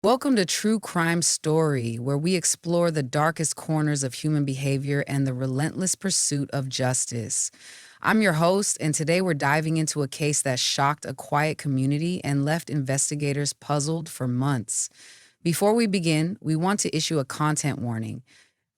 Welcome to True Crime Story, where we explore the darkest corners of human behavior and the relentless pursuit of justice. I'm your host, and today we're diving into a case that shocked a quiet community and left investigators puzzled for months. Before we begin, we want to issue a content warning.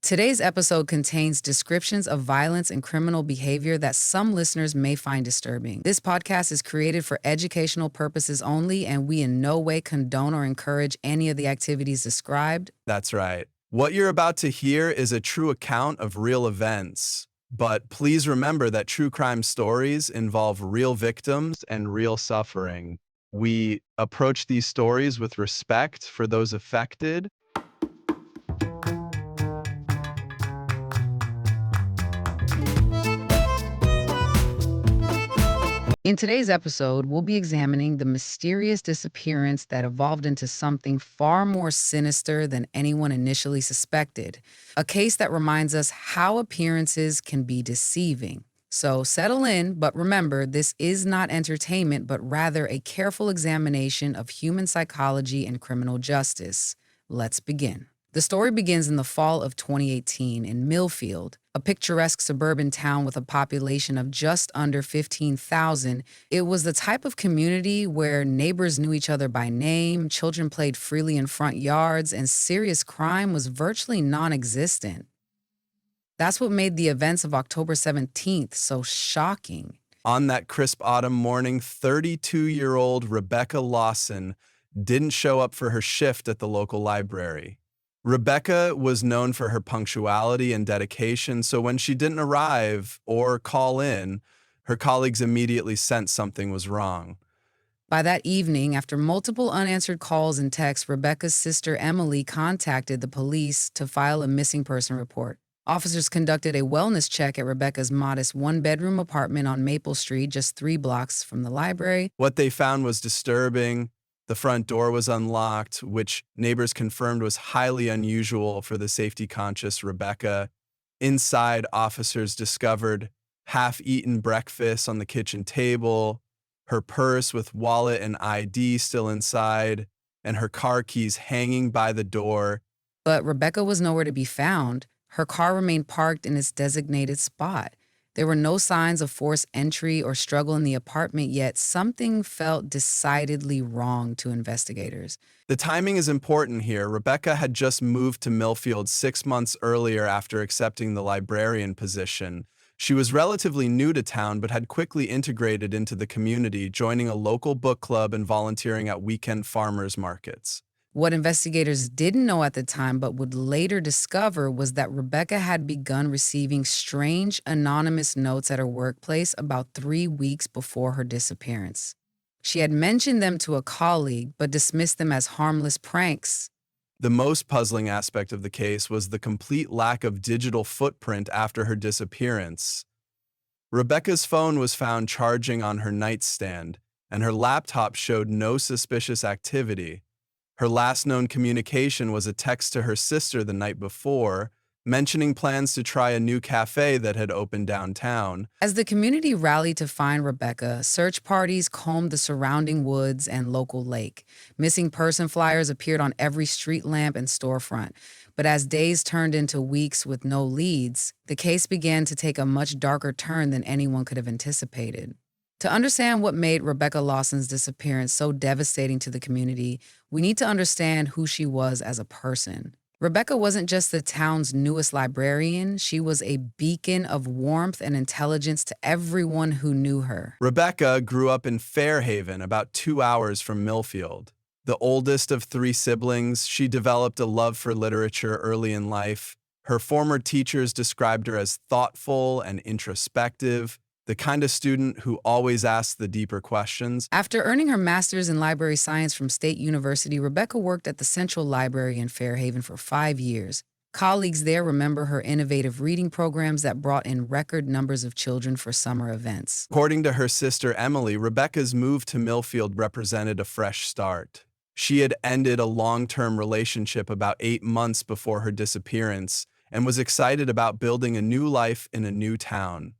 Today's episode contains descriptions of violence and criminal behavior that some listeners may find disturbing. This podcast is created for educational purposes only, and we in no way condone or encourage any of the activities described. That's right. What you're about to hear is a true account of real events. But please remember that true crime stories involve real victims and real suffering. We approach these stories with respect for those affected. In today's episode, we'll be examining the mysterious disappearance that evolved into something far more sinister than anyone initially suspected. A case that reminds us how appearances can be deceiving. So settle in, but remember, this is not entertainment, but rather a careful examination of human psychology and criminal justice. Let's begin. The story begins in the fall of 2018 in Millfield, a picturesque suburban town with a population of just under 15,000. It was the type of community where neighbors knew each other by name, children played freely in front yards, and serious crime was virtually non-existent. That's what made the events of October 17th so shocking. On that crisp autumn morning, 32-year-old Rebecca Lawson didn't show up for her shift at the local library. Rebecca was known for her punctuality and dedication, so when she didn't arrive or call in, her colleagues immediately sensed something was wrong. By that evening, after multiple unanswered calls and texts, Rebecca's sister Emily contacted the police to file a missing person report. Officers conducted a wellness check at Rebecca's modest one-bedroom apartment on Maple Street, just 3 blocks from the library. What they found was disturbing. The front door was unlocked, which neighbors confirmed was highly unusual for the safety-conscious Rebecca. Inside, officers discovered half-eaten breakfast on the kitchen table, her purse with wallet and ID still inside, and her car keys hanging by the door. But Rebecca was nowhere to be found. Her car remained parked in its designated spot. There were no signs of forced entry or struggle in the apartment, yet something felt decidedly wrong to investigators. The timing is important here. Rebecca had just moved to Millfield 6 months earlier after accepting the librarian position. She was relatively new to town, but had quickly integrated into the community, joining a local book club and volunteering at weekend farmers markets. What investigators didn't know at the time but would later discover was that Rebecca had begun receiving strange, anonymous notes at her workplace about 3 weeks before her disappearance. She had mentioned them to a colleague but dismissed them as harmless pranks. The most puzzling aspect of the case was the complete lack of digital footprint after her disappearance. Rebecca's phone was found charging on her nightstand, and her laptop showed no suspicious activity. Her last known communication was a text to her sister the night before, mentioning plans to try a new cafe that had opened downtown. As the community rallied to find Rebecca, search parties combed the surrounding woods and local lake. Missing person flyers appeared on every street lamp and storefront. But as days turned into weeks with no leads, the case began to take a much darker turn than anyone could have anticipated. To understand what made Rebecca Lawson's disappearance so devastating to the community, we need to understand who she was as a person. Rebecca wasn't just the town's newest librarian, she was a beacon of warmth and intelligence to everyone who knew her. Rebecca grew up in Fairhaven, about 2 hours from Millfield. The oldest of 3 siblings, she developed a love for literature early in life. Her former teachers described her as thoughtful and introspective, the kind of student who always asks the deeper questions. After earning her master's in library science from State University, Rebecca worked at the Central Library in Fairhaven for 5 years. Colleagues there remember her innovative reading programs that brought in record numbers of children for summer events. According to her sister Emily, Rebecca's move to Millfield represented a fresh start. She had ended a long-term relationship about 8 months before her disappearance and was excited about building a new life in a new town.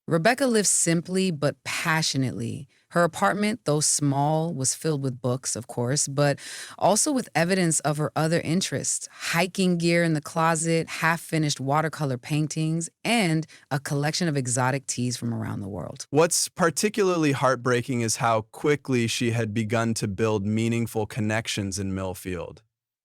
Rebecca lived simply but passionately. Her apartment, though small, was filled with books, of course, but also with evidence of her other interests: hiking gear in the closet, half finished watercolor paintings, and a collection of exotic teas from around the world. What's particularly heartbreaking is how quickly she had begun to build meaningful connections in Millfield.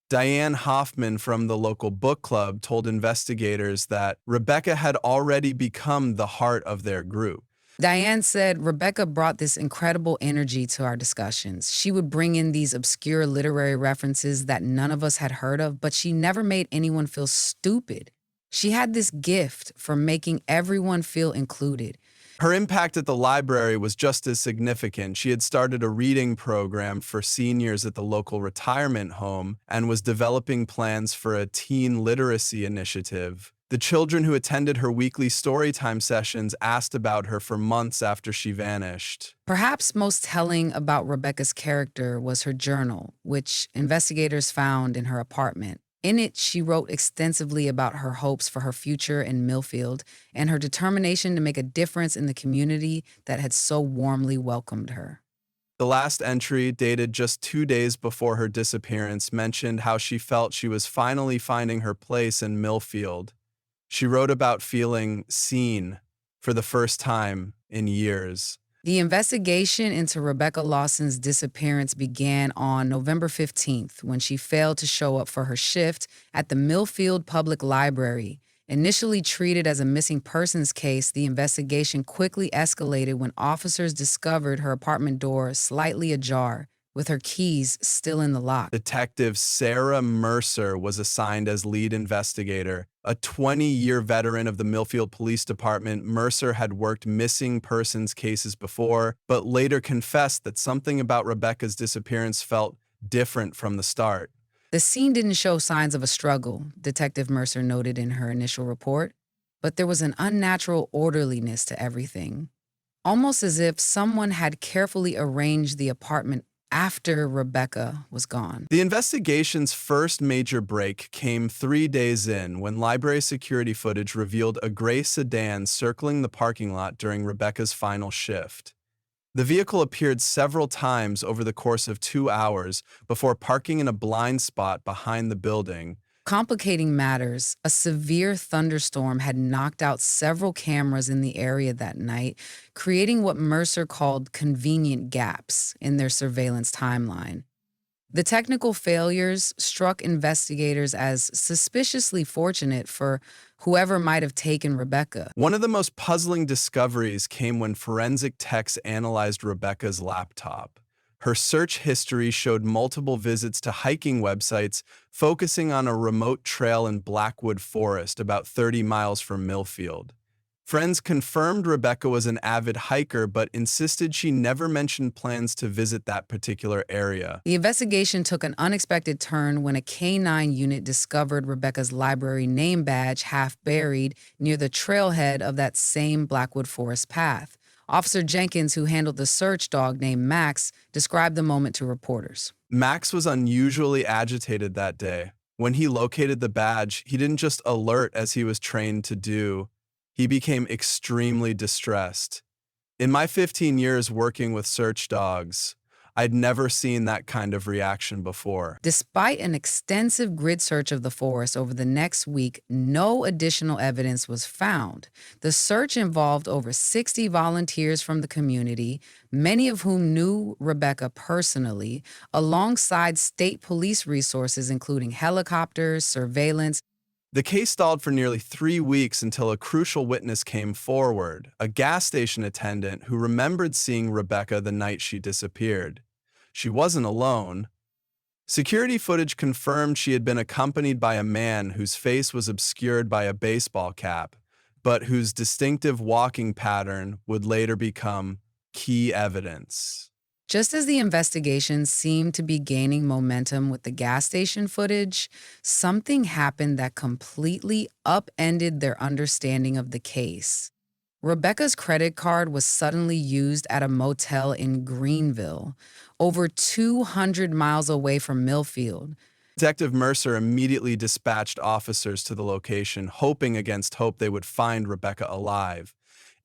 Diane Hoffman from the local book club told investigators that Rebecca had already become the heart of their group. Diane said Rebecca brought this incredible energy to our discussions. She would bring in these obscure literary references that none of us had heard of, but she never made anyone feel stupid. She had this gift for making everyone feel included. Her impact at the library was just as significant. She had started a reading program for seniors at the local retirement home and was developing plans for a teen literacy initiative. The children who attended her weekly storytime sessions asked about her for months after she vanished. Perhaps most telling about Rebecca's character was her journal, which investigators found in her apartment. In it, she wrote extensively about her hopes for her future in Millfield and her determination to make a difference in the community that had so warmly welcomed her. The last entry, dated just 2 days before her disappearance, mentioned how she felt she was finally finding her place in Millfield. She wrote about feeling seen for the first time in years. The investigation into Rebecca Lawson's disappearance began on November 15th when she failed to show up for her shift at the Millfield Public Library. Initially treated as a missing persons case, the investigation quickly escalated when officers discovered her apartment door slightly ajar, with her keys still in the lock. Detective Sarah Mercer was assigned as lead investigator. A 20-year veteran of the Millfield Police Department, Mercer had worked missing persons cases before, but later confessed that something about Rebecca's disappearance felt different from the start. The scene didn't show signs of a struggle, Detective Mercer noted in her initial report, but there was an unnatural orderliness to everything, almost as if someone had carefully arranged the apartment after Rebecca was gone. The investigation's first major break came 3 days in when library security footage revealed a gray sedan circling the parking lot during Rebecca's final shift. The vehicle appeared several times over the course of 2 hours before parking in a blind spot behind the building. Complicating matters, a severe thunderstorm had knocked out several cameras in the area that night, creating what Mercer called convenient gaps in their surveillance timeline. The technical failures struck investigators as suspiciously fortunate for whoever might have taken Rebecca. One of the most puzzling discoveries came when forensic techs analyzed Rebecca's laptop. Her search history showed multiple visits to hiking websites focusing on a remote trail in Blackwood Forest about 30 miles from Millfield. Friends confirmed Rebecca was an avid hiker but insisted she never mentioned plans to visit that particular area. The investigation took an unexpected turn when a K-9 unit discovered Rebecca's library name badge half buried near the trailhead of that same Blackwood Forest path. Officer Jenkins, who handled the search dog named Max, described the moment to reporters. Max was unusually agitated that day. When he located the badge, he didn't just alert as he was trained to do. He became extremely distressed. In my 15 years working with search dogs, I'd never seen that kind of reaction before. Despite an extensive grid search of the forest over the next week, no additional evidence was found. The search involved over 60 volunteers from the community, many of whom knew Rebecca personally, alongside state police resources including helicopters, surveillance. The case stalled for nearly 3 weeks until a crucial witness came forward, a gas station attendant who remembered seeing Rebecca the night she disappeared. She wasn't alone. Security footage confirmed she had been accompanied by a man whose face was obscured by a baseball cap, but whose distinctive walking pattern would later become key evidence. Just as the investigation seemed to be gaining momentum with the gas station footage, something happened that completely upended their understanding of the case. Rebecca's credit card was suddenly used at a motel in Greenville, over 200 miles away from Millfield. Detective Mercer immediately dispatched officers to the location, hoping against hope they would find Rebecca alive.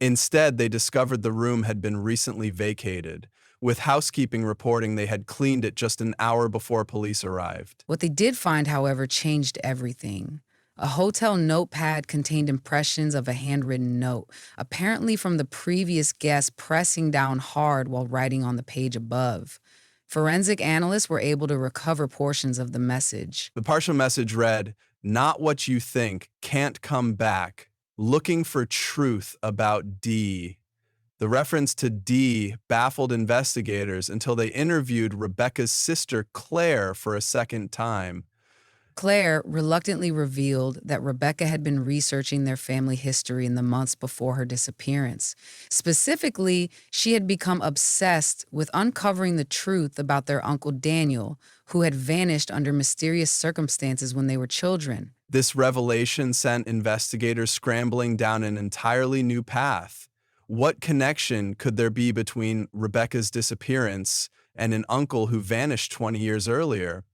Instead, they discovered the room had been recently vacated, with housekeeping reporting they had cleaned it just an hour before police arrived. What they did find, however, changed everything. A hotel notepad contained impressions of a handwritten note, apparently from the previous guest pressing down hard while writing on the page above. Forensic analysts were able to recover portions of the message. The partial message read, "Not what you think, can't come back, looking for truth about D." The reference to D baffled investigators until they interviewed Rebecca's sister Claire for a second time. Claire reluctantly revealed that Rebecca had been researching their family history in the months before her disappearance. Specifically, she had become obsessed with uncovering the truth about their uncle Daniel, who had vanished under mysterious circumstances when they were children. This revelation sent investigators scrambling down an entirely new path. What connection could there be between Rebecca's disappearance and an uncle who vanished 20 years earlier?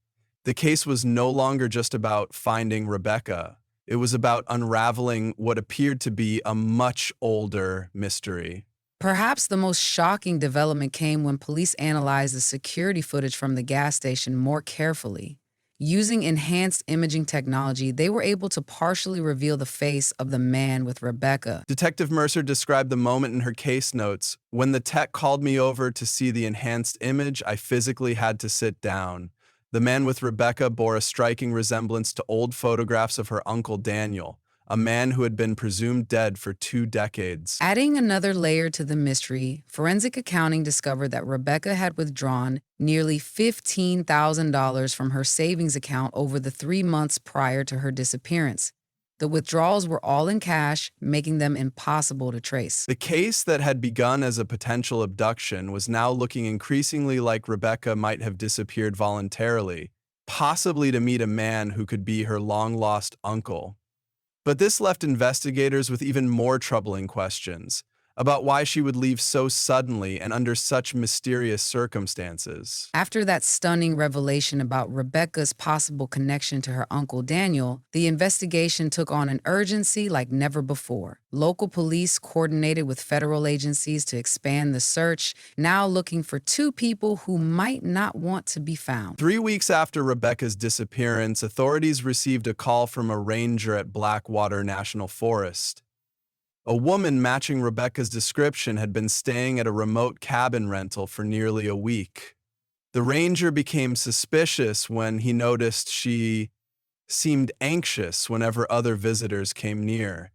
The case was no longer just about finding Rebecca. It was about unraveling what appeared to be a much older mystery. Perhaps the most shocking development came when police analyzed the security footage from the gas station more carefully. Using enhanced imaging technology, they were able to partially reveal the face of the man with Rebecca. Detective Mercer described the moment in her case notes. "When the tech called me over to see the enhanced image, I physically had to sit down. The man with Rebecca bore a striking resemblance to old photographs of her uncle Daniel, a man who had been presumed dead for 2 decades. Adding another layer to the mystery, forensic accounting discovered that Rebecca had withdrawn nearly $15,000 from her savings account over the 3 months prior to her disappearance. The withdrawals were all in cash, making them impossible to trace. The case that had begun as a potential abduction was now looking increasingly like Rebecca might have disappeared voluntarily, possibly to meet a man who could be her long-lost uncle. But this left investigators with even more troubling questions about why she would leave so suddenly and under such mysterious circumstances. After that stunning revelation about Rebecca's possible connection to her uncle Daniel, the investigation took on an urgency like never before. Local police coordinated with federal agencies to expand the search, now looking for 2 people who might not want to be found. 3 weeks after Rebecca's disappearance, authorities received a call from a ranger at Blackwater National Forest. A woman matching Rebecca's description had been staying at a remote cabin rental for nearly a week. The ranger became suspicious when he noticed she seemed anxious whenever other visitors came near.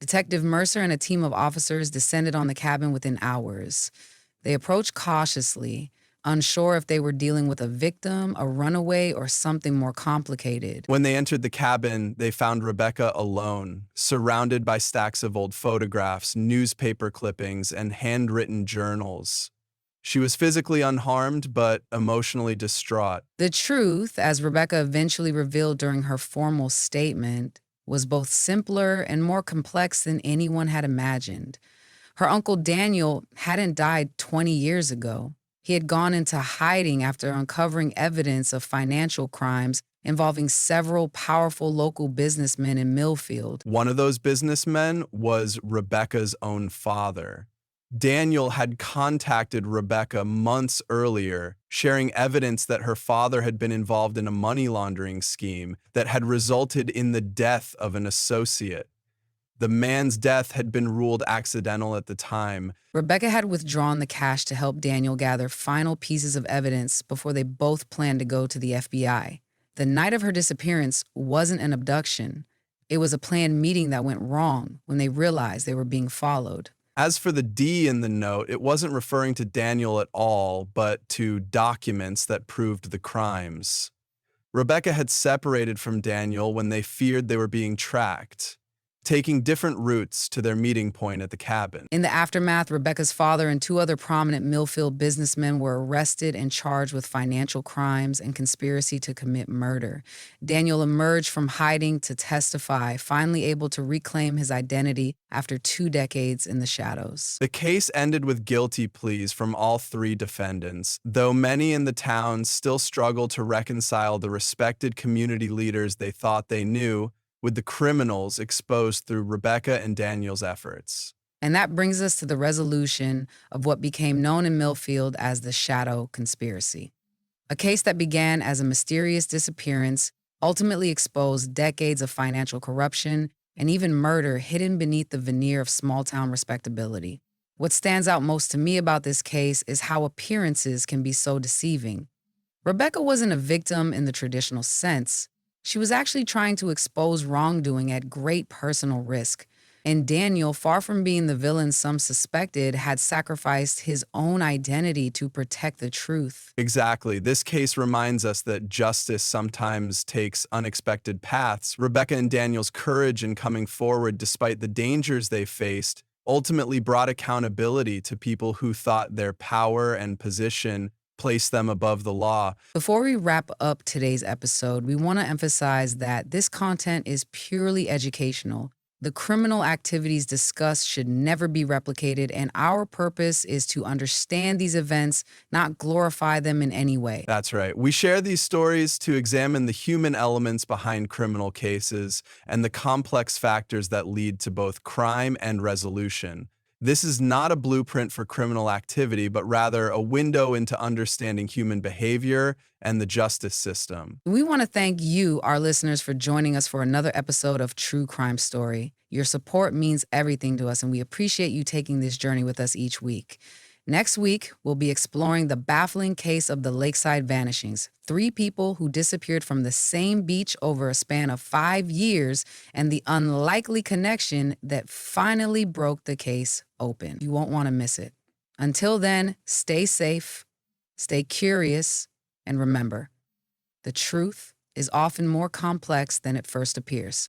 Detective Mercer and a team of officers descended on the cabin within hours. They approached cautiously, unsure if they were dealing with a victim, a runaway, or something more complicated. When they entered the cabin, they found Rebecca alone, surrounded by stacks of old photographs, newspaper clippings, and handwritten journals. She was physically unharmed, but emotionally distraught. The truth, as Rebecca eventually revealed during her formal statement, was both simpler and more complex than anyone had imagined. Her uncle Daniel hadn't died 20 years ago. He had gone into hiding after uncovering evidence of financial crimes involving several powerful local businessmen in Millfield. One of those businessmen was Rebecca's own father. Daniel had contacted Rebecca months earlier, sharing evidence that her father had been involved in a money laundering scheme that had resulted in the death of an associate. The man's death had been ruled accidental at the time. Rebecca had withdrawn the cash to help Daniel gather final pieces of evidence before they both planned to go to the FBI. The night of her disappearance wasn't an abduction. It was a planned meeting that went wrong when they realized they were being followed. As for the D in the note, it wasn't referring to Daniel at all, but to documents that proved the crimes. Rebecca had separated from Daniel when they feared they were being tracked, taking different routes to their meeting point at the cabin. In the aftermath, Rebecca's father and 2 other prominent Millfield businessmen were arrested and charged with financial crimes and conspiracy to commit murder. Daniel emerged from hiding to testify, finally able to reclaim his identity after 2 decades in the shadows. The case ended with guilty pleas from all 3 defendants, though many in the town still struggled to reconcile the respected community leaders they thought they knew with the criminals exposed through Rebecca and Daniel's efforts. And that brings us to the resolution of what became known in Millfield as the Shadow Conspiracy. A case that began as a mysterious disappearance ultimately exposed decades of financial corruption and even murder hidden beneath the veneer of small town respectability. What stands out most to me about this case is how appearances can be so deceiving. Rebecca wasn't a victim in the traditional sense. She was actually trying to expose wrongdoing at great personal risk. And Daniel, far from being the villain some suspected, had sacrificed his own identity to protect the truth. Exactly. This case reminds us that justice sometimes takes unexpected paths. Rebecca and Daniel's courage in coming forward despite the dangers they faced ultimately brought accountability to people who thought their power and position placed them above the law. Before we wrap up today's episode, we want to emphasize that this content is purely educational. The criminal activities discussed should never be replicated, and our purpose is to understand these events, not glorify them in any way. That's right. We share these stories to examine the human elements behind criminal cases and the complex factors that lead to both crime and resolution. This is not a blueprint for criminal activity, but rather a window into understanding human behavior and the justice system. We want to thank you, our listeners, for joining us for another episode of True Crime Story. Your support means everything to us, and we appreciate you taking this journey with us each week. Next week, we'll be exploring the baffling case of the Lakeside Vanishings, 3 people who disappeared from the same beach over a span of 5 years, and the unlikely connection that finally broke the case open. You won't want to miss it. Until then, stay safe, stay curious, and remember, the truth is often more complex than it first appears.